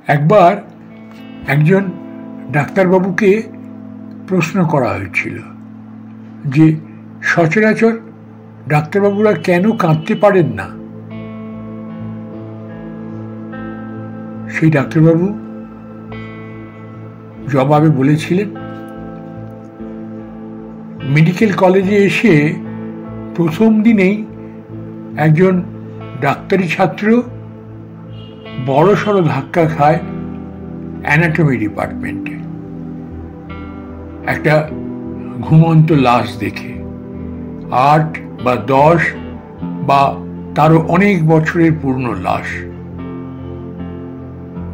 একবার একজন ডাক্তারবাবুকে প্রশ্ন করা হয়েছিল যে সচরাচর ডাক্তারবাবুরা কেন কাঁদতে পারেন না। সেই ডাক্তারবাবু জবাবে বলেছিলেন, মেডিকেল কলেজে এসে প্রথম দিনেই একজন ডাক্তারি ছাত্র বড়সড় ধাক্কা খায় অ্যানাটমি ডিপার্টমেন্টে একটা ঘুমন্ত লাশ দেখে। 8 বা 10 বা তারও অনেক বছরের পুরনো লাশ।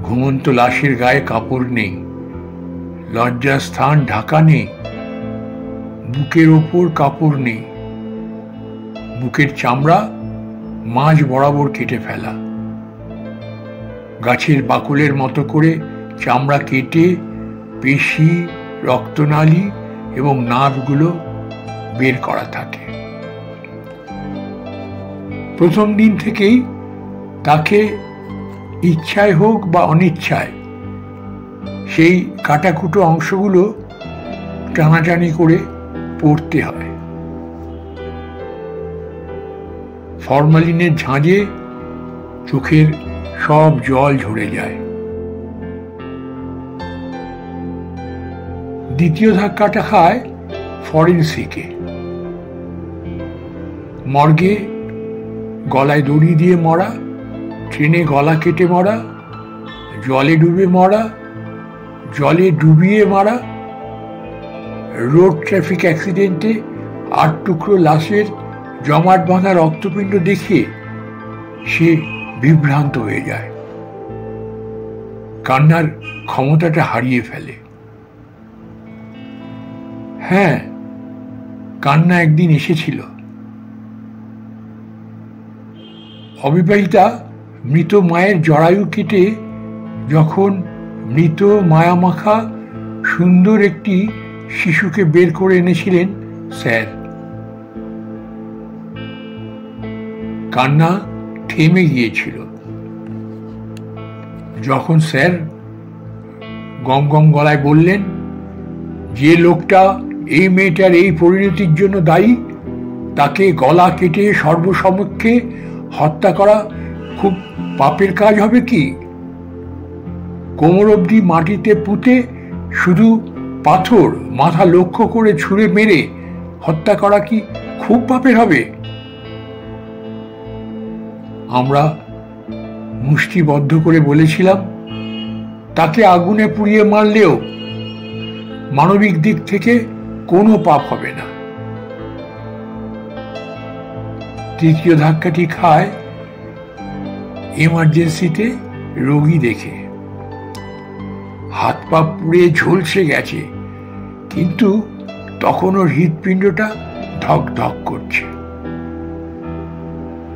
ঘুমন্ত লাশের গায়ে কাপড় নেই, লজ্জার স্থান ঢাকা নেই, বুকের ওপর কাপড় নেই, বুকের চামড়া মাঝ বরাবর কেটে ফেলা, গাছের বাকলের মতো করে চামড়া কেটে পেশি, রক্তনালী এবং নার্ভগুলো বের করা থাকে। প্রথম দিন থেকেই তাকে ইচ্ছায় হোক বা অনিচ্ছায় সেই কাটাকুটো অংশগুলো টানাটানি করে পড়তে হয়। ফরমালিনের ঝাঁজে চোখের সব জল ঝরে যায়। দ্বিতীয় ধাক্কাটা খায় ফরেনসিকে। মর্গে গলায় দড়ি দিয়ে মরা, ট্রেনে গলা কেটে মরা, জলে ডুবে মরা, জলে ডুবিয়ে মারা, রোড ট্রাফিক অ্যাক্সিডেন্টে 8 টুকরো লাশের জমাট বাঁধা রক্তপিণ্ড দেখে সে বিভ্রান্ত হয়ে যায়, কান্নার ক্ষমতাটা হারিয়ে ফেলে। হ্যাঁ, কান্না একদিন এসেছিল। অবিবাহিতা মৃত মায়ের জরায়ু কেটে যখন মৃত মায়ামাখা সুন্দর একটি শিশুকে বের করে এনেছিলেন স্যার, কান্না থেমে গিয়েছিল। যখন স্যার গম গম গলায় বললেন, যে লোকটা এই মেয়েটার এই পরিণতির জন্য দায়ী, তাকে গলা কেটে সর্বসমক্ষে হত্যা করা খুব পাপের কাজ হবে কি? কোমর অবধি মাটিতে পুঁতে শুধু পাথর মাথা লক্ষ্য করে ছুঁড়ে মেরে হত্যা করা কি খুব পাপের হবে? আমরা মুষ্টিবদ্ধ করে বলেছিলাম, তাকে আগুনে পুড়িয়ে মারলেও মানবিক দিক থেকে কোনো পাপ হবে না। তৃতীয় ধাক্কাটি খায় এমার্জেন্সিতে রোগী দেখে। হাত পা পুড়ে ঝলসে গেছে, কিন্তু তখনও হৃৎপিণ্ডটা ধক ধক করছে।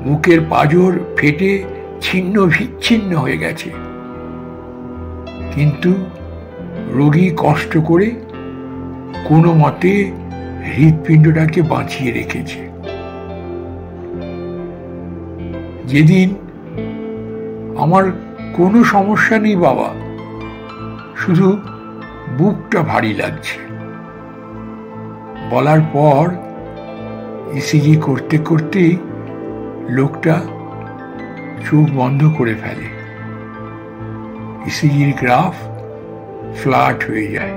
বুকের পাঁজর ফেটে ছিন্ন বিচ্ছিন্ন হয়ে গেছে, কিন্তু রোগী কষ্ট করে কোনো মতে হৃৎপিণ্ডটাকে বাঁচিয়ে রেখেছে। যেদিন আমার কোনো সমস্যা নেই বাবা, শুধু বুকটা ভারী লাগছে বলার পর ইসিজি করতে করতেই লোকটা চোখ বন্ধ করে ফেলে। ইসিজির গ্রাফ ফ্ল্যাট হয়ে যায়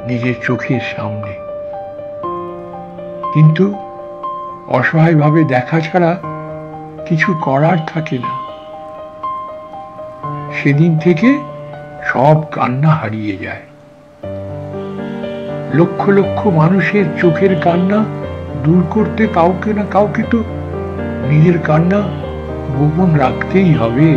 নিজের চোখের সামনে, কিন্তু অসহায়ভাবে দেখা ছাড়া কিছু করার থাকে না। সেদিন থেকে সব কান্না হারিয়ে যায়। লক্ষ লক্ষ মানুষের চোখের কান্না দূর করতে কাউকে না কাউকে তো নিজের কান্না গোপন রাখতেই হবে।